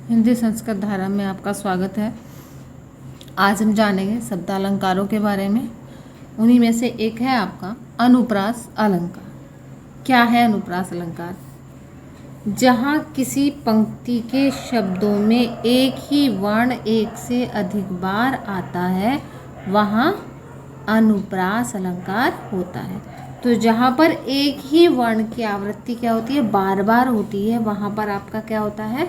हिंदी संस्कृत धारा में आपका स्वागत है। आज हम जानेंगे शब्दालंकारों के बारे में। उन्हीं में से एक है आपका अनुप्रास अलंकार। क्या है अनुप्रास अलंकार? जहाँ किसी पंक्ति के शब्दों में एक ही वर्ण एक से अधिक बार आता है वहाँ अनुप्रास अलंकार होता है। तो जहाँ पर एक ही वर्ण की आवृत्ति क्या होती है, बार बार होती है, वहाँ पर आपका क्या होता है,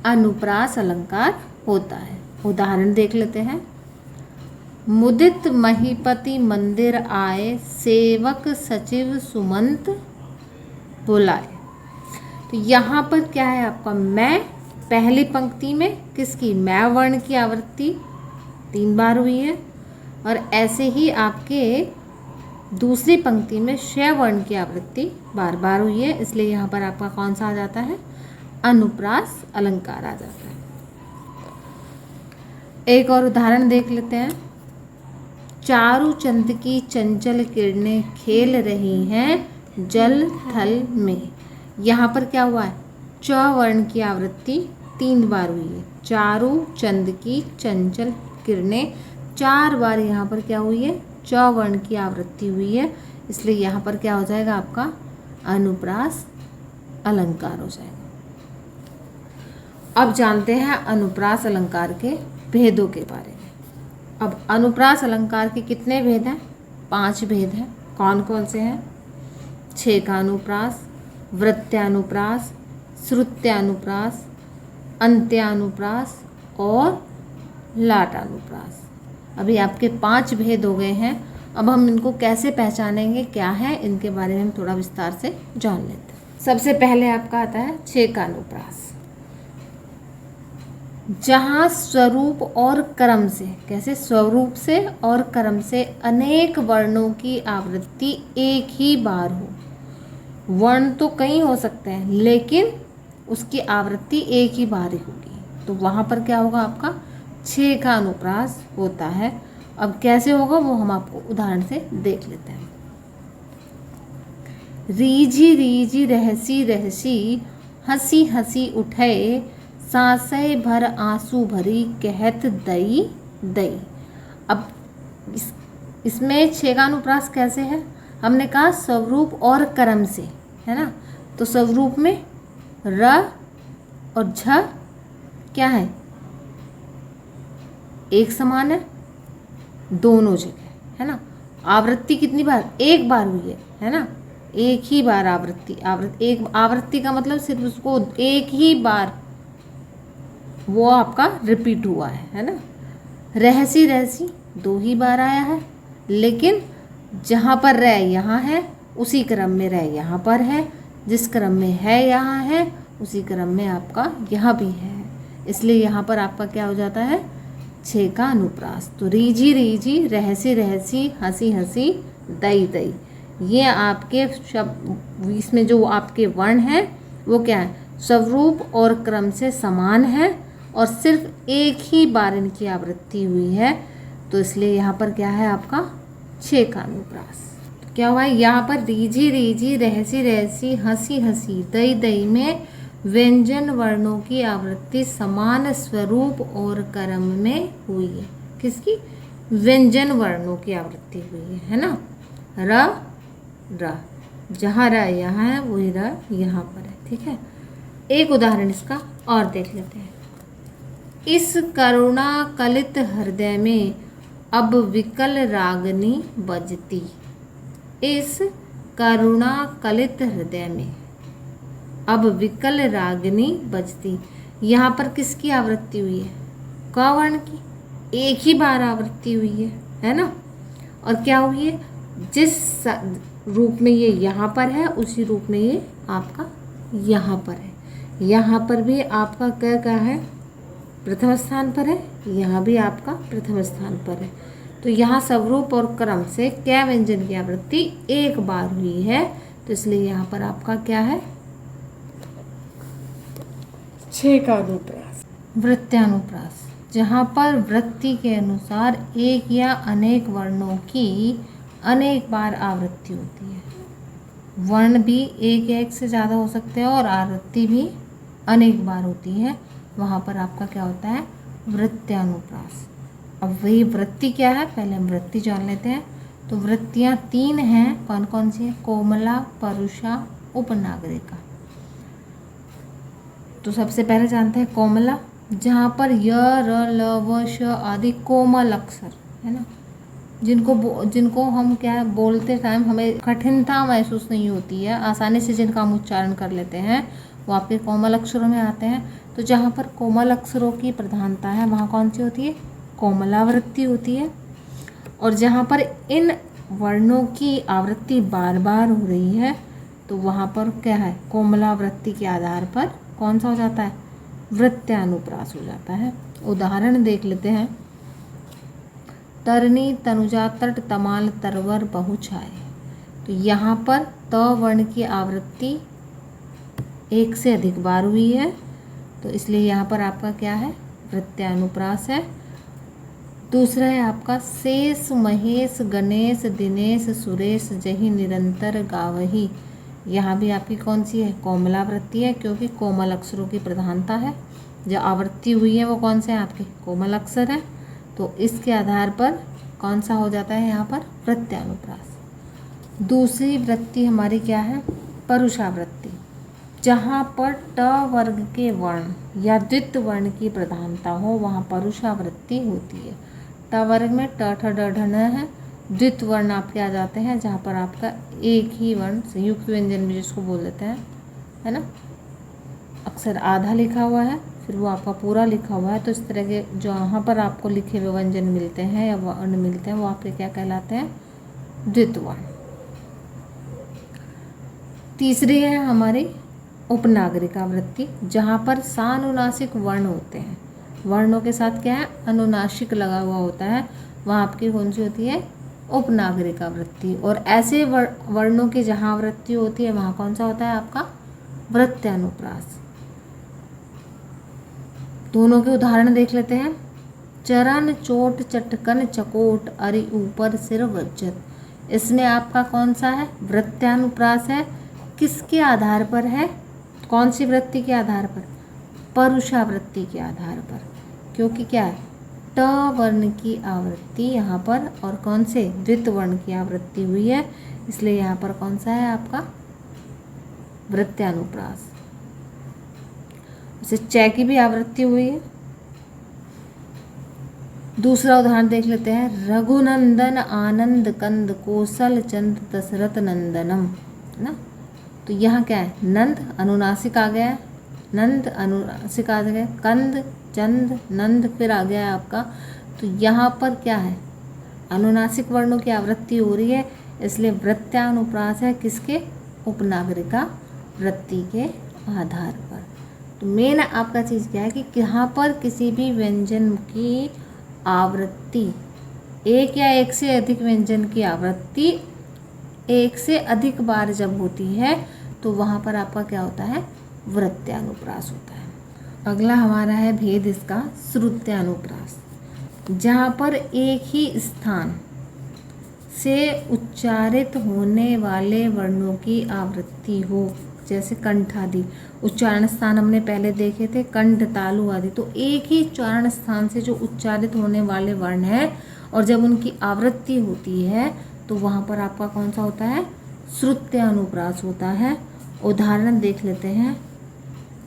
अनुप्रास अलंकार होता है। उदाहरण देख लेते हैं। मुदित महीपति मंदिर आए, सेवक सचिव सुमंत बुलाए। तो यहाँ पर क्या है आपका, मैं पहली पंक्ति में किसकी, मैं वर्ण की आवृत्ति 3 बार हुई है, और ऐसे ही आपके दूसरी पंक्ति में श वर्ण की आवृत्ति बार बार हुई है, इसलिए यहाँ पर आपका कौन सा आ जाता है, अनुप्रास अलंकार आ जाता है। एक और उदाहरण देख लेते हैं। चारु चंद की चंचल किरणें खेल रही हैं जल थल में। यहाँ पर क्या हुआ है, च वर्ण की आवृत्ति 3 बार हुई है। चारु चंद की चंचल किरणें 4 बार यहाँ पर क्या हुई है, च वर्ण की आवृत्ति हुई है, इसलिए यहाँ पर क्या हो जाएगा आपका अनुप्रास अलंकार हो जाएगा। अब जानते हैं अनुप्रास अलंकार के भेदों के बारे में। अब अनुप्रास अलंकार के कितने भेद हैं, 5 भेद हैं। कौन कौन से हैं, छेकानुप्रास, वृत्त्यानुप्रास, श्रुत्यानुप्रास, अंत्यानुप्रास और लाटानुप्रास। अभी आपके 5 भेद हो गए हैं। अब हम इनको कैसे पहचानेंगे, क्या है, इनके बारे में हम थोड़ा विस्तार से जान लेते हैं। सबसे पहले आपका आता है छेकानुप्रास, जहाँ स्वरूप और क्रम से, कैसे, स्वरूप से और क्रम से अनेक वर्णों की आवृत्ति एक ही बार हो। वर्ण तो कई हो सकते हैं लेकिन उसकी आवृत्ति एक ही बार ही होगी, तो वहाँ पर क्या होगा आपका छेकानुप्रास होता है। अब कैसे होगा वो हम आपको उदाहरण से देख लेते हैं। रीझी रीझी रहसी रहसी, हंसी हंसी उठे, सांसें भर आंसू भरी, कहत दई दई। अब इसमें छेकानुप्रास कैसे है, हमने कहा स्वरूप और क्रम से, है ना। तो स्वरूप में र और झ क्या है, एक समान है दोनों जगह, है ना। आवृत्ति कितनी बार, एक बार हुई है ना, एक ही बार आवृत्ति। एक आवृत्ति का मतलब सिर्फ उसको एक ही बार वो आपका रिपीट हुआ है ना। रहसी रहसी 2 ही बार आया है, लेकिन जहाँ पर रह यहाँ है उसी क्रम में रह यहाँ पर है, जिस क्रम में है यहाँ है उसी क्रम में आपका यहाँ भी है, इसलिए यहाँ पर आपका क्या हो जाता है, छेकानुप्रास। तो रीझी रीझी, रहसी रहसी, हंसी हंसी, दई दई, ये आपके शब्द, इसमें जो आपके वर्ण हैं वो क्या है, स्वरूप और क्रम से समान है और सिर्फ एक ही बार इनकी आवृत्ति हुई है, तो इसलिए यहाँ पर क्या है आपका छेकानुप्रास। तो क्या हुआ है, यहाँ पर रीझी रीझी, रहसी रहसी, हंसी हंसी, दई दई में व्यंजन वर्णों की आवृत्ति समान स्वरूप और क्रम में हुई है। किसकी, व्यंजन वर्णों की आवृत्ति हुई है ना। र र, जहाँ र यहाँ है वही र यहाँ पर है, ठीक है। एक उदाहरण इसका और देख लेते हैं। इस करुणा कलित हृदय में अब विकल रागनी बजती। इस करुणा कलित हृदय में अब विकल रागनी बजती, यहाँ पर किसकी आवृत्ति हुई है, क वर्ण की, एक ही बार आवृत्ति हुई है ना। और क्या हुई है, जिस रूप में ये यहाँ पर है उसी रूप में ये आपका यहाँ पर है। यहाँ पर भी आपका क्या है, प्रथम स्थान पर है, यहाँ भी आपका प्रथम स्थान पर है। तो यहाँ स्वरूप और क्रम से क्या व्यंजन की आवृत्ति एक बार हुई है, तो इसलिए यहाँ पर आपका क्या है, छेकानुप्रास। वृत्त्यानुप्रास, जहाँ पर वृत्ति के अनुसार एक या अनेक वर्णों की अनेक बार आवृत्ति होती है। वर्ण भी एक या एक से ज़्यादा हो सकते हैं और आवृत्ति भी अनेक बार होती है, वहाँ पर आपका क्या होता है, वृत्त्यानुप्रास। अब वही वृत्ति क्या है, पहले हम वृत्ति जान लेते हैं। तो वृत्तियाँ 3 हैं, कौन कौन सी है, कोमला, परुषा, उपनागरिका। तो सबसे पहले जानते हैं कोमला, जहाँ पर य, र, ल, व, श आदि कोमल अक्षर है ना, जिनको हम क्या बोलते टाइम हमें कठिनता महसूस नहीं होती है, आसानी से जिनका हम उच्चारण कर लेते हैं, वो आपके कोमल अक्षरों में आते हैं। तो जहाँ पर कोमल अक्षरों की प्रधानता है वहाँ कौन सी होती है, कोमलावृत्ति होती है। और जहाँ पर इन वर्णों की आवृत्ति बार बार हो रही है तो वहाँ पर क्या है, कोमलावृत्ति के आधार पर कौन सा हो जाता है, वृत्त्यानुप्रास हो जाता है। उदाहरण देख लेते हैं। तरनी, तनुजा, तट, तमाल, तरवर, बहुछाए। तो यहाँ पर त वर्ण की आवृत्ति 1 से अधिक बार हुई है, तो इसलिए यहाँ पर आपका क्या है, वृत्त्यानुप्रास है। दूसरा है आपका शेष, महेश, गणेश, दिनेश, सुरेश, जही, निरंतर, गावही। यहाँ भी आपकी कौन सी है, कोमलावृत्ति है, क्योंकि कोमल अक्षरों की प्रधानता है। जो आवृत्ति हुई है वो कौन से हैं, आपके कोमल अक्षर है। तो इसके आधार पर कौन सा हो जाता है यहाँ पर, वृत्त्यानुप्रास। दूसरी वृत्ति हमारी क्या है, परुषावृत्ति, जहाँ पर ट वर्ग के वर्ण या द्वित वर्ण की प्रधानता हो वहाँ परुषावृत्ति होती है। ट वर्ग में ट, ठ, ड, ढ, न है। द्वित वर्ण आपके आ जाते हैं जहाँ पर आपका एक ही वर्ण, संयुक्त व्यंजन भी जिसको बोल देते हैं, है ना, अक्सर आधा लिखा हुआ है फिर वो आपका पूरा लिखा हुआ है। तो इस तरह के जहाँ पर आपको लिखे हुए व्यंजन मिलते हैं या वर्ण मिलते हैं वो आपके क्या कहलाते हैं, द्वित वर्ण। तीसरी है हमारी उपनागरिका वृत्ति, जहाँ पर सानुनासिक वर्ण होते हैं, वर्णों के साथ क्या है, अनुनासिक लगा हुआ होता है, वहाँ आपकी कौन सी होती है, उपनागरिका वृत्ति। और ऐसे वर्णों की जहाँ वृत्ति होती है वहाँ कौन सा होता है आपका, वृत्त्यानुप्रास। दोनों के उदाहरण देख लेते हैं। चरण, चोट, चटकन, चकोट, अरि, ऊपर, सिर, वज्जत। इसमें आपका कौन सा है, वृत्त्यानुप्रास है। किसके आधार पर है, कौन सी वृत्ति के आधार पर, परुषावृत्ति के आधार पर, क्योंकि क्या है, ट वर्ण की आवृत्ति यहाँ पर और कौन से, द्वित वर्ण की आवृत्ति हुई है, इसलिए यहाँ पर कौन सा है आपका, वृत्त्यानुप्रास। जैसे च की भी आवृत्ति हुई है। दूसरा उदाहरण देख लेते हैं। रघुनंदन, आनंद कंद, कौशल चंद, दशरथ नंदनम, है ना। तो यहाँ क्या है, नंद अनुनासिक आ गया है, नंद अनुनासिक आ गया, कंद, चंद, नंद फिर आ गया है आपका। तो यहाँ पर क्या है, अनुनासिक वर्णों की आवृत्ति हो रही है, इसलिए वृत्त्यानुप्रास है किसके, उपनागरिका वृत्ति के आधार पर। तो मेन आपका चीज़ क्या है कि यहाँ पर किसी भी व्यंजन की आवृत्ति, एक या एक से अधिक व्यंजन की आवृत्ति एक से अधिक बार जब होती है तो वहाँ पर आपका क्या होता है, वृत्त्यानुप्रास होता है। अगला हमारा है भेद इसका, श्रुत्यानुप्रास, जहाँ पर एक ही स्थान से उच्चारित होने वाले वर्णों की आवृत्ति हो, जैसे कंठ आदि। उच्चारण स्थान हमने पहले देखे थे, कंठ, तालु आदि। तो एक ही उच्चारण स्थान से जो उच्चारित होने वाले वर्ण हैं और जब उनकी आवृत्ति होती है तो वहाँ पर आपका कौन सा होता है, श्रुत्यानुप्रास होता है। उदाहरण देख लेते हैं।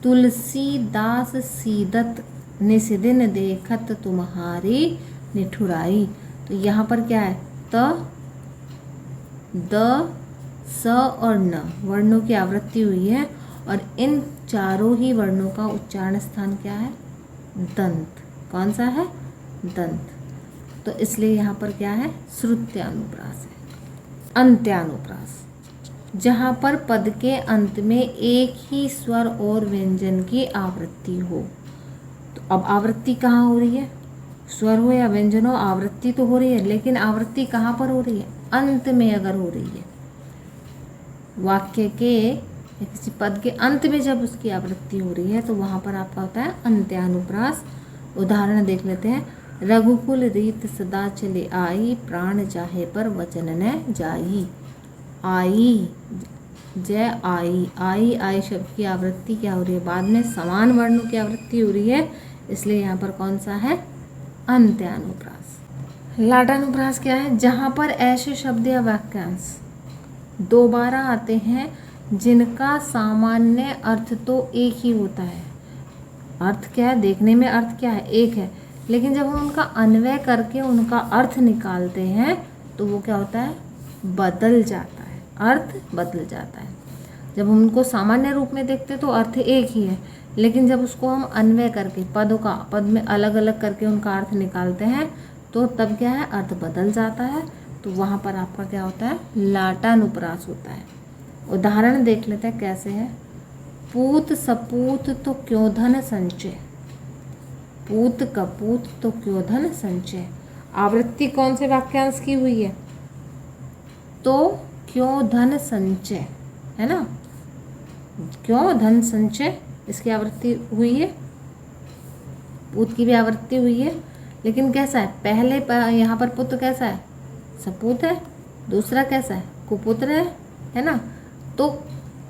तुलसीदास सीदत, निस्दिन देखत तुम्हारी निठुराई। तो यहाँ पर क्या है, त, द, स और न वर्णों की आवृत्ति हुई है और इन चारों ही वर्णों का उच्चारण स्थान क्या है, दंत। कौन सा है, दंत। तो इसलिए यहाँ पर क्या है, श्रुत्यानुप्रास है। अंत्यानुप्रास, जहाँ पर पद के अंत में एक ही स्वर और व्यंजन की आवृत्ति हो। तो अब आवृत्ति कहाँ हो रही है, स्वर हो या व्यंजन हो, आवृत्ति तो हो रही है, लेकिन आवृत्ति कहाँ पर हो रही है, अंत में अगर हो रही है, वाक्य के या किसी पद के अंत में जब उसकी आवृत्ति हो रही है तो वहाँ पर आपका होता है अंत्यानुप्रास। उदाहरण देख लेते हैं। रघुकुल रीत सदा चले आई, प्राण जाहे पर वचन न जाई। आई जय आई, आई आई शब्द की आवृत्ति क्या हो रही है, बाद में समान वर्णों की आवृत्ति हो रही है, इसलिए यहाँ पर कौन सा है, अंत्यानुप्रास। लाटानुप्रास क्या है, जहाँ पर ऐसे शब्द या वाक्यांश दोबारा आते हैं जिनका सामान्य अर्थ तो एक ही होता है। अर्थ क्या है, देखने में अर्थ क्या है, एक है, लेकिन जब हम उनका अन्वय करके उनका अर्थ निकालते हैं तो वो क्या होता है, बदल जाता है, अर्थ बदल जाता है। जब हम उनको सामान्य रूप में देखते तो अर्थ एक ही है, लेकिन जब उसको हम अन्वय करके पद में अलग अलग करके उनका अर्थ निकालते हैं तो तब क्या है, अर्थ बदल जाता है। तो वहाँ पर आपका क्या होता है, लाटानुप्रास होता है। उदाहरण देख लेते हैं कैसे है। पूत सपूत तो क्यों धन संचय, पूत कपूत तो क्यों धन संचय। आवृत्ति कौन से वाक्यांश की हुई है, तो क्यों धन संचय, है ना, क्यों धन संचय इसकी आवृत्ति हुई है, पूत की भी आवृत्ति हुई है, लेकिन कैसा है, पहले यहाँ पर पुत्र कैसा है, सपूत है, दूसरा कैसा है, कुपुत्र है ना। तो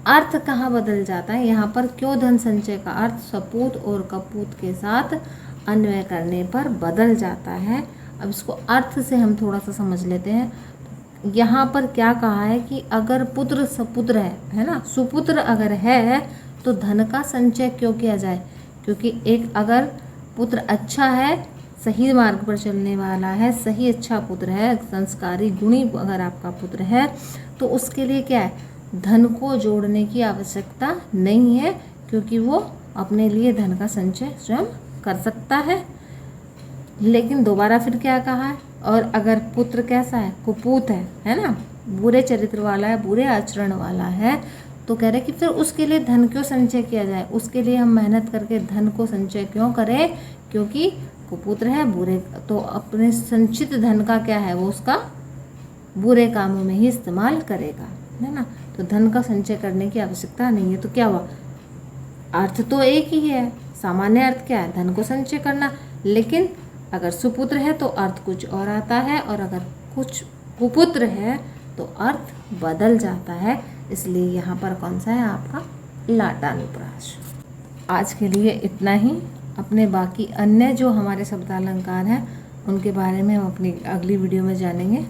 अर्थ कहाँ बदल जाता है, यहाँ पर क्यों धन संचय का अर्थ सपूत और कपूत के साथ अन्वय करने पर बदल जाता है। अब इसको अर्थ से हम थोड़ा सा समझ लेते हैं। यहाँ पर क्या कहा है कि अगर पुत्र सपुत्र है ना, सुपुत्र अगर है तो धन का संचय क्यों किया जाए, क्योंकि एक अगर पुत्र अच्छा है, सही मार्ग पर चलने वाला है, सही अच्छा पुत्र है, संस्कारी गुणी अगर आपका पुत्र है तो उसके लिए क्या है, धन को जोड़ने की आवश्यकता नहीं है, क्योंकि वो अपने लिए धन का संचय स्वयं कर सकता है। लेकिन दोबारा फिर क्या कहा है, और अगर पुत्र कैसा है, कुपूत है ना, बुरे चरित्र वाला है, बुरे आचरण वाला है, तो कह रहे कि फिर उसके लिए धन क्यों संचय किया जाए, उसके लिए हम मेहनत करके धन को संचय क्यों करें, क्योंकि कुपुत्र है, बुरे, तो अपने संचित धन का क्या है, वो उसका बुरे कामों में ही इस्तेमाल करेगा, है ना। तो धन का संचय करने की आवश्यकता नहीं है। तो क्या हुआ, अर्थ तो एक ही है, सामान्य अर्थ क्या है, धन को संचय करना, लेकिन अगर सुपुत्र है तो अर्थ कुछ और आता है, और अगर कुछ कुपुत्र है तो अर्थ बदल जाता है। इसलिए यहाँ पर कौन सा है आपका, लाटानुप्रास। आज के लिए इतना ही। अपने बाकी अन्य जो हमारे शब्दालंकार हैं उनके बारे में हम अपनी अगली वीडियो में जानेंगे।